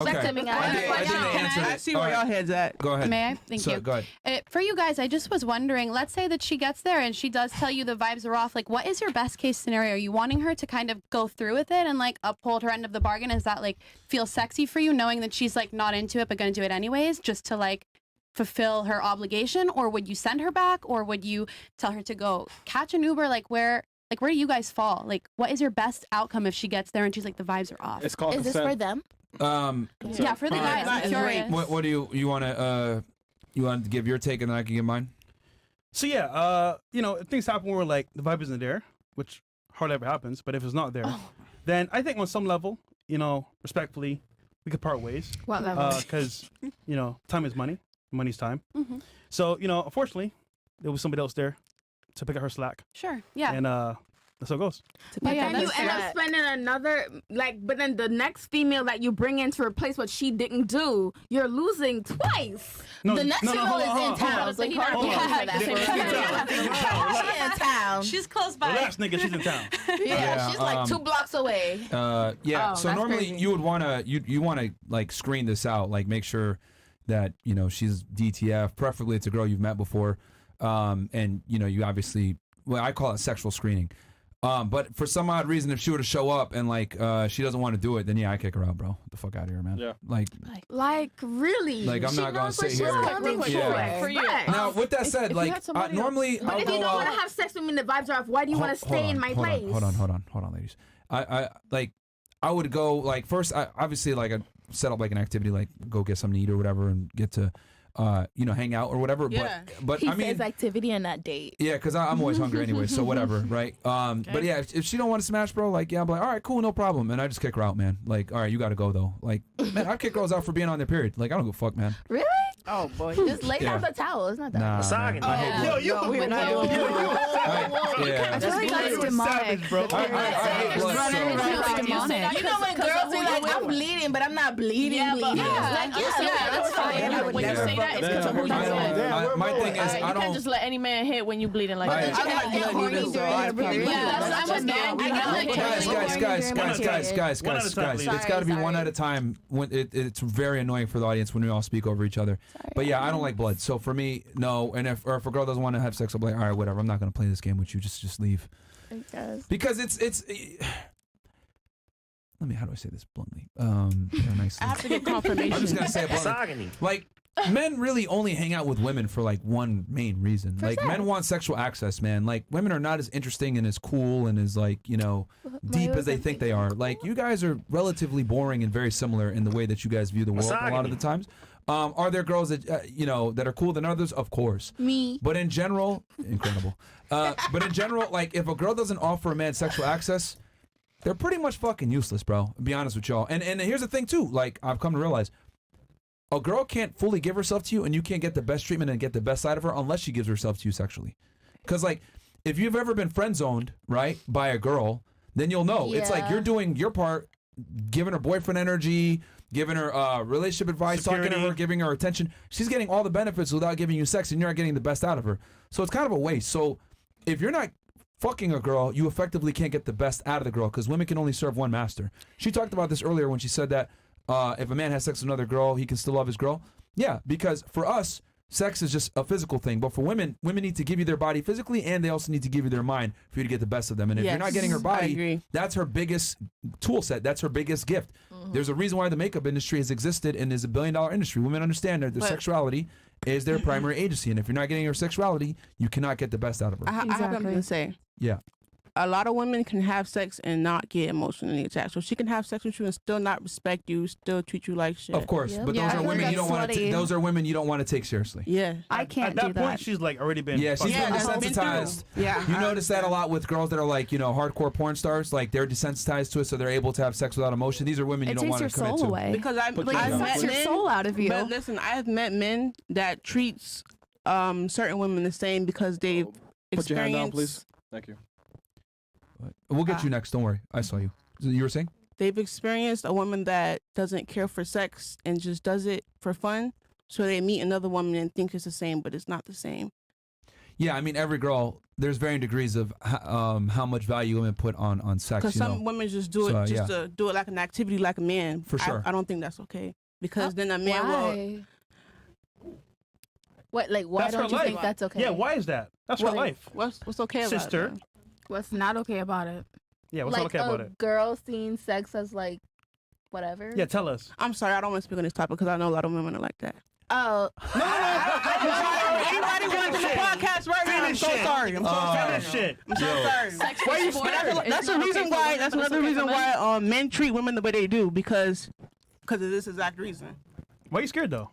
I see where y'all heads at. Go ahead. May I? Thank you. Go ahead. For you guys, I just was wondering, let's say that she gets there and she does tell you the vibes are off. Like, what is your best case scenario? Are you wanting her to kind of go through with it and like uphold her end of the bargain? Is that like feel sexy for you, knowing that she's like not into it but going to do it anyways, just to like fulfill her obligation? Or would you send her back, or would you tell her to go catch an Uber? Like where do you guys fall? Like, what is your best outcome if she gets there and she's like the vibes are off? It's called Is this for them? Yeah, for the guys. I'm curious. What do you want to give your take and then I can give mine? So yeah, if things happen where like the vibe isn't there, which hardly ever happens, but if it's not there, then I think on some level, respectfully, we could part ways. What level? Because time is money, money's time. Mm-hmm. So unfortunately, there was somebody else there to pick up her slack. Sure. Yeah. And that's how it goes. But then you end up spending another, but then the next female that you bring in to replace what she didn't do, you're losing twice. The next female is in town. So he She's in town. She's close by. The last nigga, she's in town. Yeah, she's like 2 blocks away. So normally you would want to you want to like screen this out, like make sure that she's DTF, preferably it's a girl you've met before, and you obviously, well, I call it sexual screening. But for some odd reason, if she were to show up and like she doesn't want to do it, then I kick her out, bro. Get the fuck out of here, man. Yeah. Like really? Like I'm not gonna sit here. For you. Now, with that said, like normally, but if you don't want to have sex with me, and the vibes are off. Why do you want to stay in my place? Hold on, ladies. I would go like first. Obviously, like I set up like an activity, like go get something to eat or whatever, and get to hang out or whatever. Yeah. But he I mean, says activity and not date. Yeah, because I'm always hungry anyway, so whatever, right? But yeah, if she don't want to smash, bro, like I'm like, all right, cool, no problem, and I just kick her out, man. Like, all right, you got to go though. Like, man, I kick girls out for being on their period. Like, I don't give a fuck, man. Really? Oh boy, just lay down the towel. It's not that. Nah, Misogyny. I feel like that's demonic, bro. You know when girls are like, I'm bleeding, but I'm not bleeding. That's fine. When you say that, it's because of who you are. My thing is, I You can't don't. just let any man hit when you bleeding like that. Guys, it's got to be one at a time. When it's very annoying for the audience when we all speak over each other. But yeah, I don't like blood. So for me, no. And if a girl doesn't want to have sex, I'll be like, all right, whatever. I'm not going to play this game with you. Just leave. Because it's. How do I say this bluntly? Nicely. I have to get confirmation. I'm just gonna say it bluntly. Like, men really only hang out with women for like one main reason. Like, men want sexual access, man. Like, women are not as interesting and as cool and as like deep as they think they are. Like, you guys are relatively boring and very similar in the way that you guys view the world a lot of the times. Are there girls that that are cooler than others? Of course. Me. But in general, incredible. But in general, like, if a girl doesn't offer a man sexual access, they're pretty much fucking useless, bro. To be honest with y'all. And here's the thing too. Like, I've come to realize, a girl can't fully give herself to you, and you can't get the best treatment and get the best side of her unless she gives herself to you sexually. Because like, if you've ever been friend zoned, right, by a girl, then you'll know. It's like you're doing your part, giving her boyfriend energy, giving her relationship advice, talking to her, giving her attention. She's getting all the benefits without giving you sex, and you're not getting the best out of her. So it's kind of a waste. So if you're not fucking a girl, you effectively can't get the best out of the girl because women can only serve one master. She talked about this earlier when she said that if a man has sex with another girl, he can still love his girl. Yeah, because for us, sex is just a physical thing. But for women need to give you their body physically, and they also need to give you their mind for you to get the best of them. And if you're not getting her body, that's her biggest tool set. That's her biggest gift. Mm-hmm. There's a reason why the makeup industry has existed and is $1 billion industry. Women understand that their sexuality is their primary agency. And if you're not getting her sexuality, you cannot get the best out of her. I have something to say. Yeah. A lot of women can have sex and not get emotionally attached. So she can have sex with you and still not respect you, still treat you like shit. Of course, but those are women you don't want to. Those are women you don't want to take seriously. Yeah, I can't at that point. She's like already been. Yeah, she's been desensitized. Yeah, you notice that a lot with girls that are like hardcore porn stars. Like, they're desensitized to it, so they're able to have sex without emotion. These are women you don't want to commit to. Away. Because I've met your soul out of you. But listen, I've met men that treats certain women the same because they've experienced. Put your hand down, please. Thank you. We'll get you next. Don't worry. I saw you. You were saying? They've experienced a woman that doesn't care for sex and just does it for fun. So they meet another woman and think it's the same, but it's not the same. Yeah, I mean, every girl, there's varying degrees of how much value women put on sex. Because some women just do it to do it like an activity, like a man. For sure. I don't think that's okay. Because then a man will. What? Like, why That's don't her you life. think that's okay? Yeah, why is that? That's her life. What's okay about Sister. it? What's not okay about it? Yeah, what's like not okay about a it? girl seeing sex as like whatever. Yeah, tell us. I'm sorry, I don't want to speak on this topic because I know a lot of women are like that. Oh. Anybody want to do the podcast right now? I'm so sorry. I'm so sorry. Shit. I'm so sorry. Sex Why you sport scared? is That's the not reason okay for why. women, That's but it's another okay reason for men. why men treat women the way they do because of this exact reason. Why are you scared though?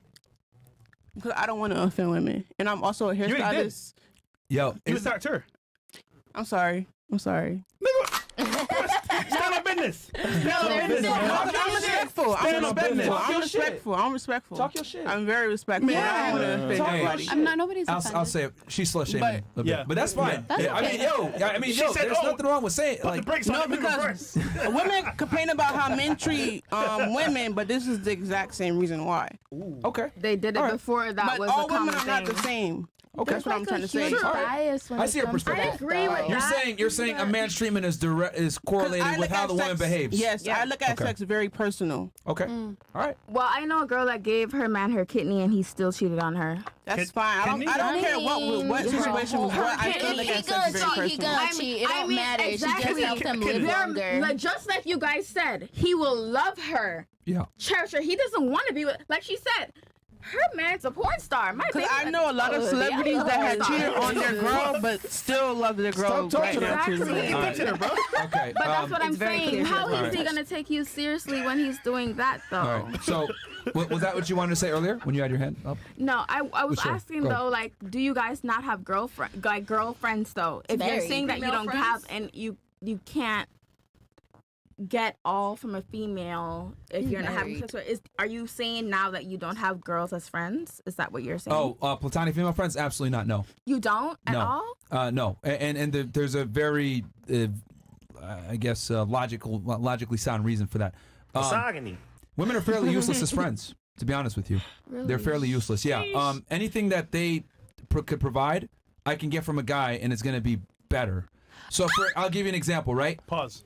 Because I don't want to offend women, and I'm also a already did. hairstylist. Yo, You attacked her. I'm sorry. Stand on business. I'm respectful. Stand on business. I'm respectful. Talk your shit. I'm very respectful. Yeah. I don't want to offend Talk your nobody. shit. I'm not. Nobody's offended. I'll say it. She's slut shaming me a bit. Yeah. But that's fine. That's Yeah, okay. She said, there's nothing wrong with saying Put the like. brakes on No, it, because reverse. women complain about how men treat women, but this is the exact same reason why. Okay. They did it before that But was all a common women are not the thing. same. Okay. That's what I'm trying to say. Huge bias when I it see your comes to perspective. that, I agree with though. that. You're saying a man's treatment is correlated I with look how at the woman sex- behaves. Yes, I look at Okay. sex very personal. Okay. All right. Well, I know a girl that gave her man her kidney and he still cheated on her. That's fine. I don't care what situation was what. I still look at sex very personal. cheat. It don't matter. She just helped him live longer. Like, just like you guys said, he will love her, Yeah. cherish her. He doesn't want to be with, like she said, her man's a porn star. My Because baby, I know a lot of celebrities that have cheated on their girl, but still love their girl Stop right talking now. Exactly. too. Okay. But that's what I'm It's very saying. clear. How All is he right. gonna take you seriously when he's doing that, though? All right. So, was that what you wanted to say earlier when you had your hand up? No, I was Sure. asking Go ahead. though, like, do you guys not have girlfriends though? If you're Very. saying that you Female don't have and you can't get all from a female if you're not having Very. sex with, are you saying now that you don't have girls as friends? Is that what you're saying? Oh, platonic female friends? Absolutely not. No. You don't at No. all? No. And there's a very, I guess, logically sound reason for that. Misogyny. Women are fairly useless as friends, to be honest with you. Really? They're fairly useless. Yeah. Anything that they could provide, I can get from a guy, and it's going to be better. So I'll give you an example, right? Pause.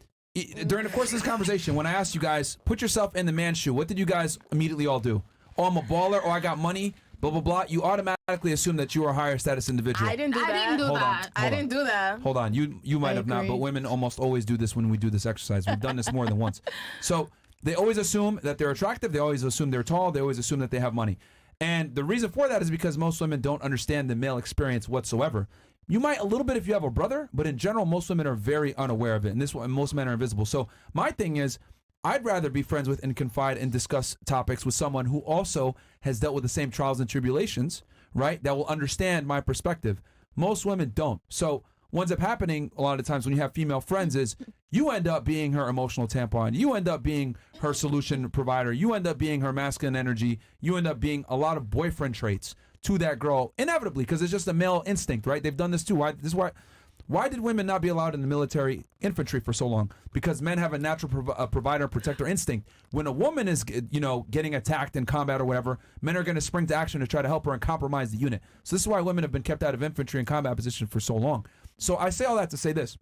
During the course of this conversation, when I asked you guys, put yourself in the man's shoe, what did you guys immediately all do? Oh, I'm a baller, or I got money, blah, blah, blah. You automatically assume that you are a higher status individual. I didn't do I that. didn't do Hold on. that. I didn't do that. Hold on. You might I have not, agree. but women almost always do this when we do this exercise. We've done this more than once. So they always assume that they're attractive. They always assume they're tall. They always assume that they have money. And the reason for that is because most women don't understand the male experience whatsoever. You might a little bit if you have a brother, but in general, most women are very unaware of it. And most men are invisible. So my thing is, I'd rather be friends with and confide and discuss topics with someone who also has dealt with the same trials and tribulations, right? That will understand my perspective. Most women don't. So what ends up happening a lot of times when you have female friends is you end up being her emotional tampon. You end up being her solution provider. You end up being her masculine energy. You end up being a lot of boyfriend traits to that girl, inevitably, because it's just a male instinct, right? They've done this too. Why did women not be allowed in the military infantry for so long? Because men have a natural provider, protector instinct. When a woman is, getting attacked in combat or whatever, men are going to spring to action to try to help her and compromise the unit. So this is why women have been kept out of infantry and combat position for so long. So I say all that to say this.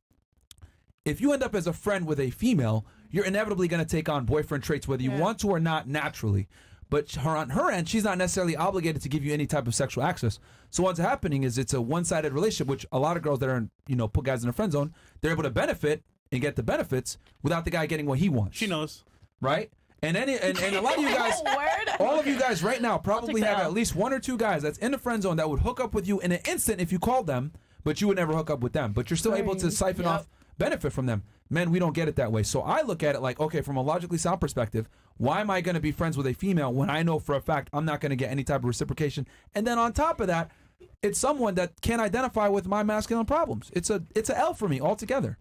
If you end up as a friend with a female, you're inevitably going to take on boyfriend traits, whether you want to or not, naturally. But on her end, she's not necessarily obligated to give you any type of sexual access. So what's happening is it's a one-sided relationship, which a lot of girls that are, put guys in a friend zone, they're able to benefit and get the benefits without the guy getting what he wants. She knows. Right? And a lot of you guys, all of you guys right now probably have at least one or two guys that's in the friend zone that would hook up with you in an instant if you called them, but you would never hook up with them. But you're still able to siphon off benefit from them. Men, we don't get it that way. So I look at it like, okay, from a logically sound perspective, why am I going to be friends with a female when I know for a fact I'm not going to get any type of reciprocation? And then on top of that, it's someone that can't identify with my masculine problems. It's a L for me altogether.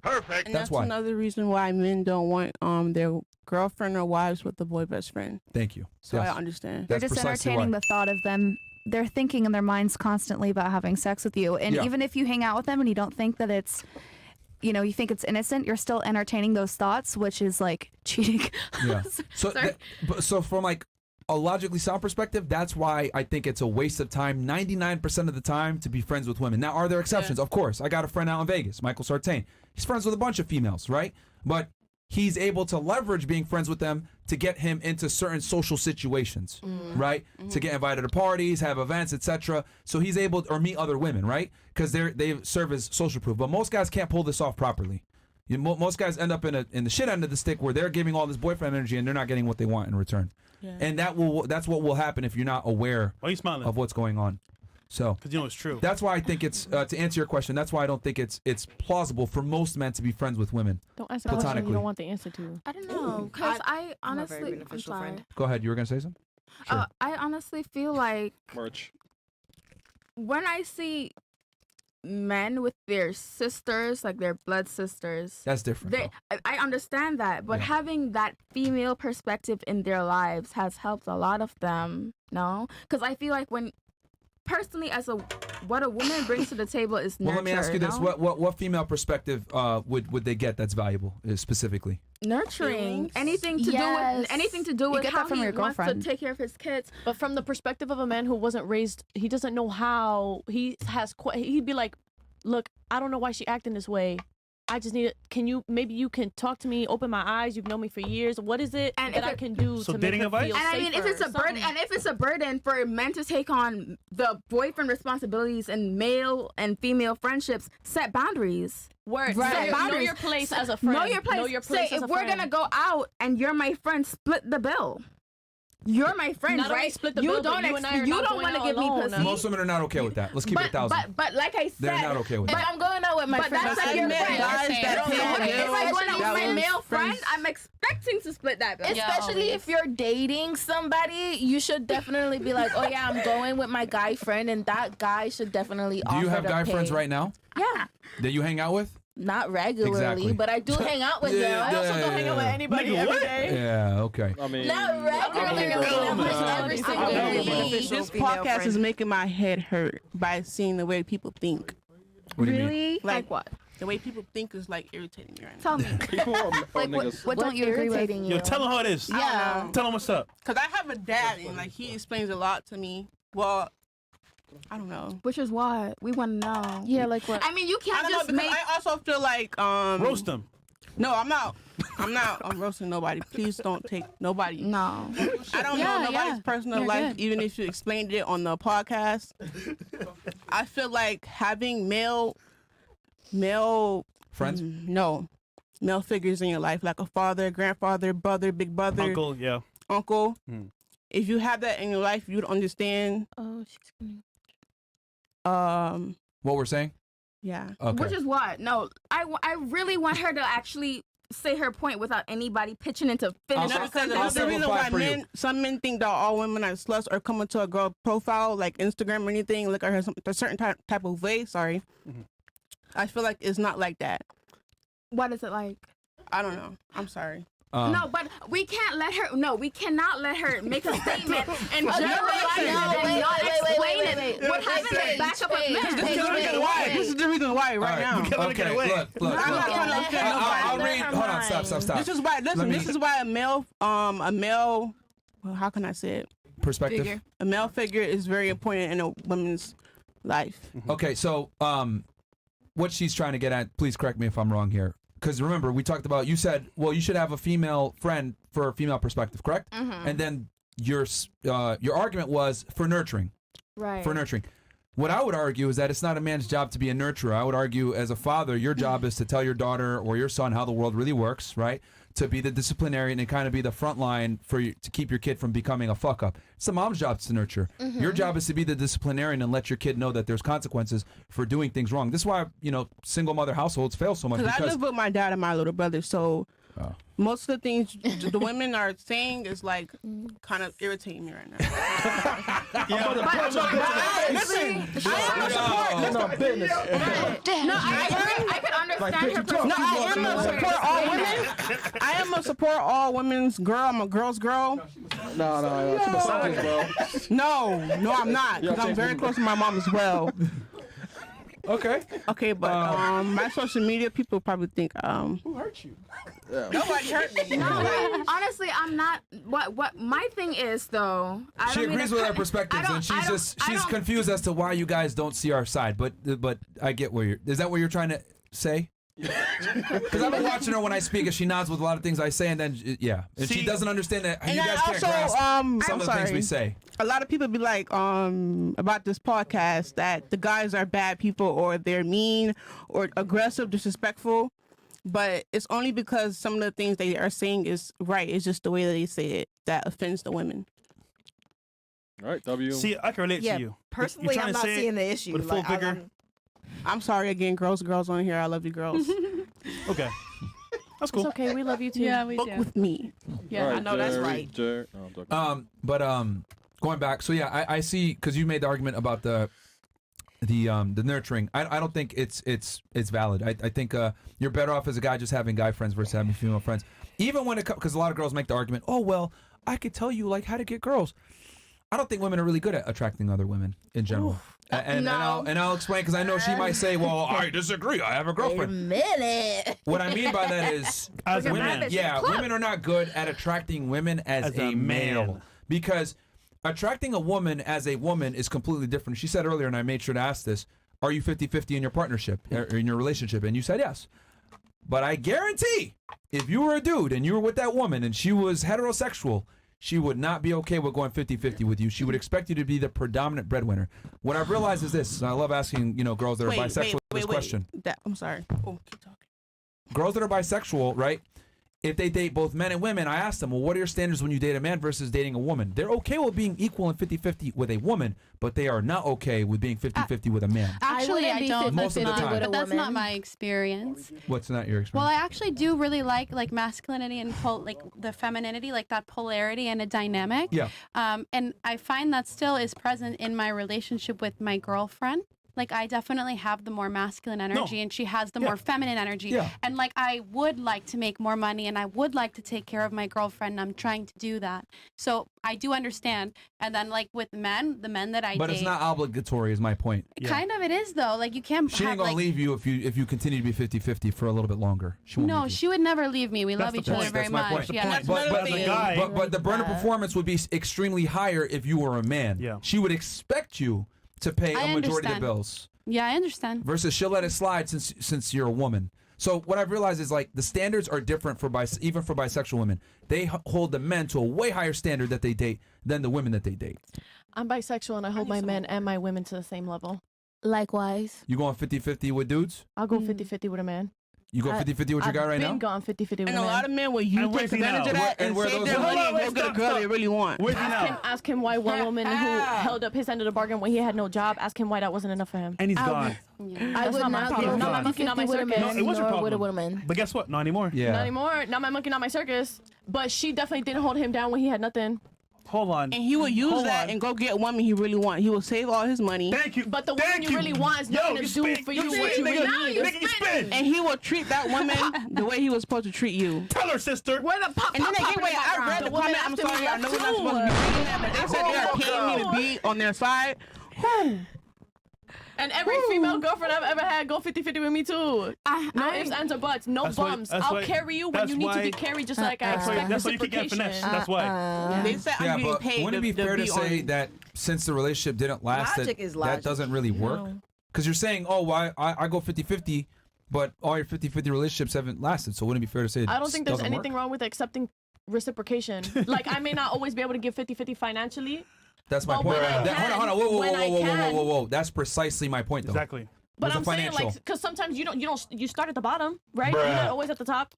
Perfect. And That's why. another reason why men don't want their girlfriend or wives with the boy best friend. Thank you. So Yes. I understand. That's They're just precisely entertaining why. the thought of them. They're thinking in their minds constantly about having sex with you. And Yeah. even if you hang out with them and you don't think that it's, you think it's innocent, you're still entertaining those thoughts, which is like cheating. Yeah. So, Sorry. so from like a logically sound perspective, that's why I think it's a waste of time 99% of the time to be friends with women. Now, are there exceptions? Of course. I got a friend out in Vegas, Michael Sartain. He's friends with a bunch of females, right? But he's able to leverage being friends with them to get him into certain social situations, right? To get invited to parties, have events, etc. So he's able to, or meet other women, right? Because they serve as social proof. But most guys can't pull this off properly. Most guys end up in the shit end of the stick where they're giving all this boyfriend energy and they're not getting what they want in return. Yeah. And that's what will happen if you're not aware of what's going on. So, because you know it's true. That's why I think it's to answer your question. That's why I don't think it's plausible for most men to be friends with women. Don't answer a question you don't want the answer to. I don't know, because I honestly, I'm sorry. Go ahead. You were gonna say something? Sure. I honestly feel like Merch. when I see men with their sisters, like their blood sisters, that's different. I understand that, but having that female perspective in their lives has helped a lot of them. No, because I feel like personally, what a woman brings to the table is nurture. Well, let me ask you this: what female perspective would they get that's valuable specifically? Nurturing, anything to do with how he wants to take care of his kids. But from the perspective of a man who wasn't raised, he doesn't know how. He'd be like, "Look, I don't know why she acting this way. I just need it. Maybe you can talk to me, open my eyes. You've known me for years. What is it that I can do to make her feel safer?" And I mean, if it's a burden for men to take on the boyfriend responsibilities in male and female friendships, set boundaries. Right. Know your place as a friend. Know your place. Say, if we're gonna go out and you're my friend, split the bill. You're my friend, not right? Split the bill, you don't want to give me pussy. Most women are not okay with that. Let's keep it 1,000. But like I said, they're not okay with that. But I'm going out with my friend. That's like your friend. If I go out with my male friend, I'm expecting to split that bill. Especially if you're dating somebody, you should definitely be like, oh yeah, I'm going with my guy friend, and that guy should definitely offer to pay. Do you have guy friends right now? Yeah. That you hang out with? Not regularly, but I do hang out with them. I also don't hang out with anybody every day. Yeah, okay. I mean, not regularly. Every single week. This podcast is making my head hurt by seeing the way people think. What do you mean? Like what? The way people think is like irritating me right now. Tell me. People are what don't you agree with? Yo, tell them how it is. Yeah. Tell them what's up. Because I have a dad, and like he explains a lot to me. Well, I don't know. Which is what we want to know. Yeah, like what? I mean, you can't just make. I also feel like roast them. No, I'm not. I'm roasting nobody. Please don't take nobody. No. I don't know nobody's personal life, even if you explained it on the podcast. I feel like having male friends. Male figures in your life, like a father, grandfather, brother, big brother, uncle. If you have that in your life, you would understand. Oh, she's gonna. What we're saying? Yeah. Okay. Which is what? No, I really want her to actually say her point without anybody pitching into finish her sentence. That's the reason why some men think that all women are sluts or come into a girl profile like Instagram or anything, look at her a certain type of way. Sorry. Mm-hmm. I feel like it's not like that. What is it like? I don't know. I'm sorry. No, but we can't let her. No, we cannot let her make a statement and generalize it and not explain it. What happened is back up a minute. This is the reason why right now. Okay, look. I'm not trying to offend nobody. I'll read. Hold on, stop. This is why. Listen, this is why a male. Well, how can I say it? Perspective. A male figure is very important in a woman's life. Okay, so what she's trying to get at, please correct me if I'm wrong here. Because remember, we talked about, you said, well, you should have a female friend for a female perspective, correct? Mm-hmm. And then your argument was for nurturing. Right. For nurturing. What I would argue is that it's not a man's job to be a nurturer. I would argue as a father, your job is to tell your daughter or your son how the world really works, right? To be the disciplinarian and kind of be the front line for you, to keep your kid from becoming a fuck up. It's the mom's job to nurture. Mm-hmm. Your job is to be the disciplinarian and let your kid know that there's consequences for doing things wrong. This is why, single mother households fail so much. Because I live with my dad and my little brother, so most of the things the women are saying is like kind of irritating me right now. Listen, I can understand her perspective. No, I am gonna support all women. I am gonna support all women's girl. I'm a girl's girl. No, she misogynist, bro. No, I'm not. Because I'm very close to my mom as well. Okay. Okay, but my social media people probably think Who hurt you? nobody hurt me. No, like, honestly, I'm not. What my thing is though. I She don't mean agrees to with cut- our perspectives, I and don't- I she's don't- confused as to why you guys don't see our side. But I get where is that what you're trying to say? Because I've been watching her when I speak, and she nods with a lot of things I say, and then and she doesn't understand that you guys can't grasp some of the things we say. A lot of people be like about this podcast that the guys are bad people or they're mean or aggressive, disrespectful. But it's only because some of the things they are saying is right. It's just the way that they say it that offends the women. All right, W. See, I can relate Yeah, to you. personally, You're trying I'm to not say it seeing the issue. with full Like, vigor. I'm sorry again, girls on here. I love you, girls. Okay. That's cool. It's okay. We love you too. Yeah, we Book do. with me. Yeah, All I know that's Jerry, right. No, I'm talking. Going back, so yeah, I see because you made the argument about the nurturing. I don't think it's valid. I think you're better off as a guy just having guy friends versus having female friends. Even when it comes, because a lot of girls make the argument, oh well, I could tell you like how to get girls. I don't think women are really good at attracting other women in general. And I'll explain because I know she might say, well, I disagree. I have a girlfriend. Wait a minute. What I mean by that is As a women, man. women are not good at attracting women as a male. man. Because attracting a woman as a woman is completely different. She said earlier, and I made sure to ask this, are you 50-50 in your partnership, or in your relationship? And you said yes. But I guarantee, if you were a dude and you were with that woman and she was heterosexual, she would not be okay with going 50-50 with you. She would expect you to be the predominant breadwinner. What I've realized is this, and I love asking, girls that are bisexual this question. I'm sorry. Oh, keep talking. Girls that are bisexual, right? If they date both men and women, I ask them, well, what are your standards when you date a man versus dating a woman? They're okay with being equal and 50-50 with a woman, but they are not okay with being 50-50 with a man. Actually, I don't. Most of the time. But that's not my experience. What's not your experience? Well, I actually do really like masculinity and like the femininity, like that polarity and a dynamic. Yeah. And I find that still is present in my relationship with my girlfriend. Like, I definitely have the more masculine energy and she has the more feminine energy. Yeah. And like, I would like to make more money and I would like to take care of my girlfriend. And I'm trying to do that. So I do understand. And then like with men, the men that I but date. it's not obligatory is my point. Kind of it is though. Like you can't She have, ain't gonna like, leave you if you continue to be 50-50 for a little bit longer. She won't No, leave you. she would never leave me. We love each other very That's my much. point. Yeah, that's But another as a thing. guy, but the burner performance would be extremely higher if you were a man. Yeah. She would expect you to pay I a majority of the understand. bills. Yeah, I understand. Versus she'll let it slide since you're a woman. So what I've realized is like the standards are different for even for bisexual women. They hold the men to a way higher standard that they date than the women that they date. I'm bisexual and I hold my men and my women to the same level. Likewise. You going 50-50 with dudes? I'll go 50-50 with a man. You go 50-50 with your guy right now? I've been gone 50-50 with And a a man. lot of men will use And take where's he advantage now? of that And and where save those their women- money and go Wait, get a stop, girl stop. they really want. Where's he now? Ask him why one woman who held up his end of the bargain when he had no job, ask him why that wasn't enough for him. And he's gone. I That's would not my not problem. go Not my 50-50 monkey, not my with a circus. man, No, it was your nor with a problem. woman. But guess what? Not anymore. Yeah. Not anymore. Not my monkey, not my circus. But she definitely didn't hold him down when he had nothing. Hold on. And he will use Hold that on. and go get a woman he really want. He will save all his money. Thank you. But the Thank woman you really want is not Yo, gonna you do spit. for you spit, what you nigga. really need. Nigga, you spit. And he will treat that woman the way he was supposed to treat you. Tell her, sister. Where the pop And then they pop get away. I read the comment. I'm sorry. I know we're not supposed to be reading that, but they said they are paying me to be on their side. And every female girlfriend I've ever had go 50-50 with me too. No ifs, ands, or buts. No That's why- bums. that's I'll why- carry you when that's you need to be why- carried just like I expect That's why you keep getting finessed. reciprocation. That's why. They said Yeah, I'm getting but paid wouldn't it be to fair to be say on. that since the relationship didn't last, Logic is that logic. doesn't really work? Because you're saying, oh, well, I go 50-50, but all your 50-50 relationships haven't lasted. So wouldn't it be fair to say I don't think there's doesn't anything wrong with accepting reciprocation. Like I may not always be able to give 50-50 financially, That's my But point. when I Hold on. Whoa, when I can- whoa. That's precisely my point, though. Exactly. but There's a I'm saying financial. like because sometimes you start at the bottom, right? You're not always at the top.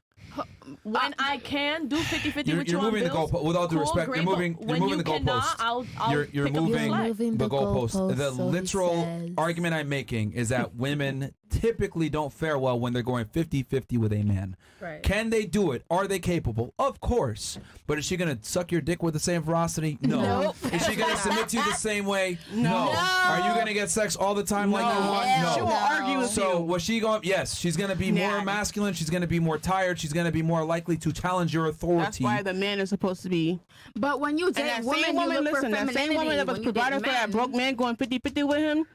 When I can do 50-50 with you You're on moving the bills, goalpost. With all due cool, respect, great, you're but moving when you the cannot, goalpost. I'll You're pick up the moving slack. Moving the the goalpost. goalpost, The so he literal says. argument I'm making is that women typically don't fare well when they're going 50-50 with a man. Right. Can they do it? Are they capable? Of course. But is she going to suck your dick with the same ferocity? No. Nope. Is she going to submit to you the same way? No. Are you going to get sex all the time like you want? No. She will argue with So you. was she going? Yes, she's going to be more Nah. masculine. She's going to be more tired. She's going to be more likely to challenge your authority. That's why the man is supposed to be. But when you And date that women, same you woman, look for listen, that same woman that was femininity. When you date providing for that men- broke man going 50-50 with him,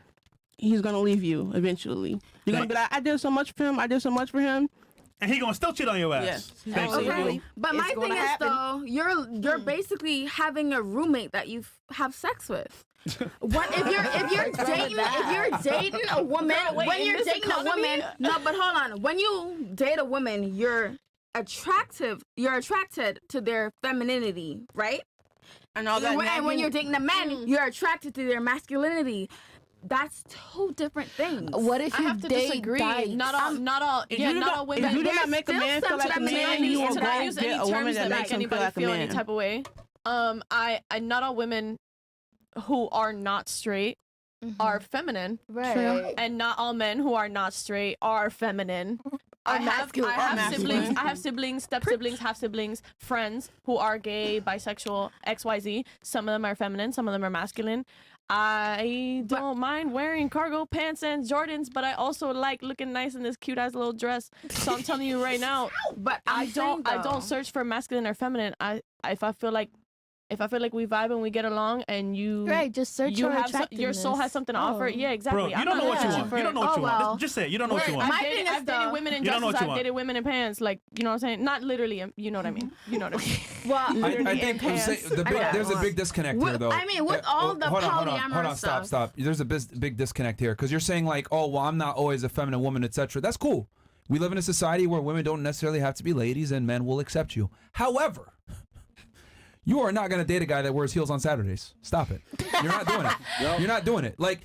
he's gonna leave you eventually. You're gonna be like, I did so much for him. I did so much for him. And he gonna still cheat on your ass. Yes. Thank you. Okay, but my thing is though, you're basically having a roommate that you have sex with. What if you're dating a woman? When you're dating a woman, no, but hold on. When you date a woman, you're attracted to their femininity, right? And all that. And when you're dating a man, you're attracted to their masculinity. That's two different things. What if I you have to date disagree. dykes? Not all women. If you do not make a man feel like a man, you will to not go use get any a woman terms that that makes make him feel anybody like a feel any man. type of way. I not all women who are not straight are feminine, Right. and not all men who are not straight are feminine. I have siblings. I have siblings, step siblings, half siblings, friends who are gay, bisexual, XYZ. Some of them are feminine, some of them are masculine. I don't mind wearing cargo pants and Jordans, but I also like looking nice in this cute ass little dress. So I'm telling you right now, But I don't search for masculine or feminine. If I feel like we vibe and we get along, and you Just search you your have your soul has something to offer. Yeah, exactly. Bro, you don't know what you want. You don't know what you want. Just say it. You don't know what you want. I've dated women in You don't know dresses. what you I've want. dated women in pants. Like, you know what I'm saying? Not literally. You know what I mean? You know what I mean? Well, I think there's a big disconnect here, though. I mean, with all the hold polyamorous on, stuff. stop. There's a big disconnect here because you're saying like, oh, well, I'm not always a feminine woman, etc. That's cool. We live in a society where women don't necessarily have to be ladies, and men will accept you. However, you are not going to date a guy that wears heels on Saturdays. Stop it. You're not doing it. You're not doing it. Like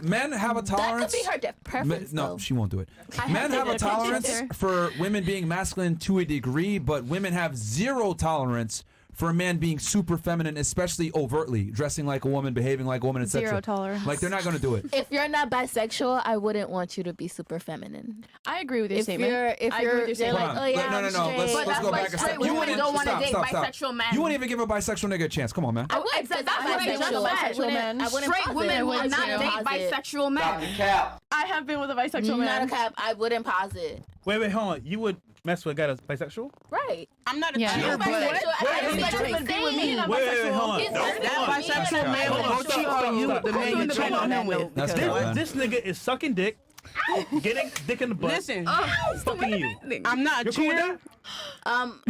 men have a tolerance. That could be her preference. No, she won't do it. I Men have a dated a tolerance contractor. for women being masculine to a degree, but women have zero tolerance for a man being super feminine, especially overtly, dressing like a woman, behaving like a woman, etc. Zero tolerance. Like they're not going to do it. If you're not bisexual, I wouldn't want you to be super feminine. I agree with your If statement. you're I agree with your they're statement. like, oh yeah, no. I'm straight. Let's But that's go why back a straight step. women don't want to date bisexual men. You won't even give a bisexual nigga a chance. Come on, man. I would, Exactly. because I'm That's bisexual. what I I wouldn't. I wouldn't Straight posit. women I will wouldn't not date posit. bisexual men. I have been with a bisexual Not man. a cap. I wouldn't posit. Wait, hold on. You would mess with a guy that's bisexual? Right. I'm not a Yeah. cheater, You're but bisexual. I Wait, don't expect you to be with me. Wait, hold on. He's that bisexual man will go cheat on you, the man you cheat on him with. That's because- good, man. This nigga is sucking dick, getting dick in the butt, Listen, fucking you. I'm not a You're cool with cheater. that? I'm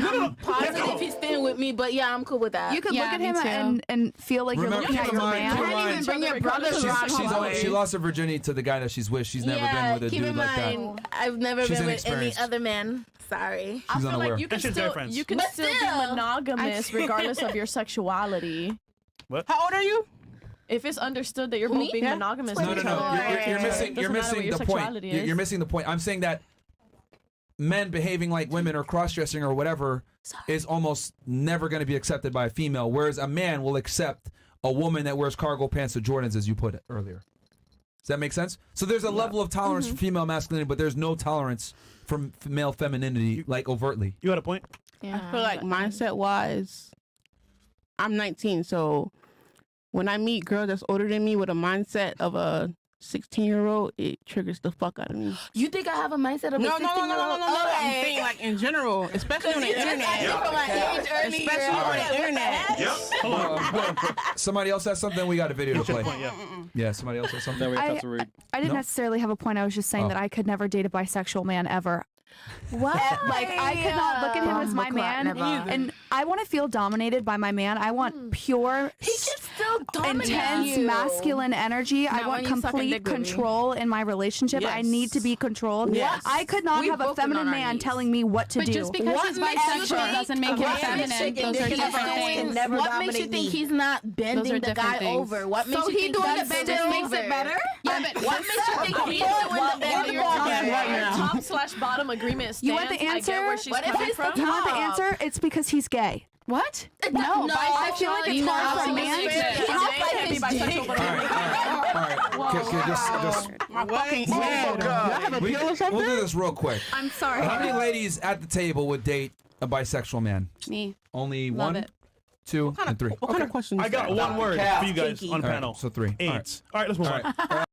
positive he's staying with me, but yeah, I'm cool with that. You could Yeah, look at me him too. and feel like Remember- you're looking keep at in your mind- man. keep in You can't mind- even bring your brothers around home. She lost her virginity to the guy that she's with. She's never been with a keep dude in like that. mind, I've never She's been with any inexperienced. other man. Sorry. I She's feel unaware. like you can And she's their still friends. you can But still be still, monogamous regardless of your sexuality. How old are you? If it's understood that you're both being Yeah. monogamous, No. with each other, You're missing. doesn't You're matter missing what your the point. sexuality You're is. missing the point. I'm saying that men behaving like women or cross-dressing or whatever is almost never going to be accepted by a female, whereas a man will accept a woman that wears cargo pants or Jordans, as you put it earlier. Does that make sense? So there's a level of tolerance for female masculinity, but there's no tolerance for male femininity, like overtly. You got a point? I feel like mindset wise, I'm 19, so when I meet girls that's older than me with a mindset of a 16-year-old, it triggers the fuck out of me. You think I have a mindset of No, a 16-year-old? I'm Okay. saying like in general, especially on the internet. From my age earlier. Especially on the internet. Somebody else has something. We got a video to play. Point, yeah. Yeah, somebody else has Then something. we have to read. I didn't No? necessarily have a point. I was just saying Oh. that I could never date a bisexual man ever. What? Like I could not look at him as my man, and I want to feel dominated by my man. I want pure, He can still dominate intense you. masculine energy. I Not want when you sucking complete dick with me. control in my relationship. I Yes. need to be controlled. Yes. I could not We've have a both been feminine on our man knees. telling me what to But do. just because What he's makes you bisexual think- doesn't make him What feminine. makes you think Those are he's different doing- things. Never What makes you dominate think me. he's not bending Those are the different guy things. over? What makes So you he think doing he's the bending bending makes it over? better? Yeah, but what makes you think he's doing the bending podcast over? right now. Top/bottom agreement You want stance. the I answer? get where she's What if coming it's the from. You want the top? answer? It's because he's gay. What? No, I feel like it's hard for a man. Can't be bisexual, but All right. Just My fucking head. Do I have a pill or we'll something? do this real quick. I'm sorry. How many ladies at the table would date a bisexual man? Me. Only Love one, it. two, and three. What kind of questions? I got one word for you guys on the All right, panel. so three. All right. AIDS. All right, let's move on.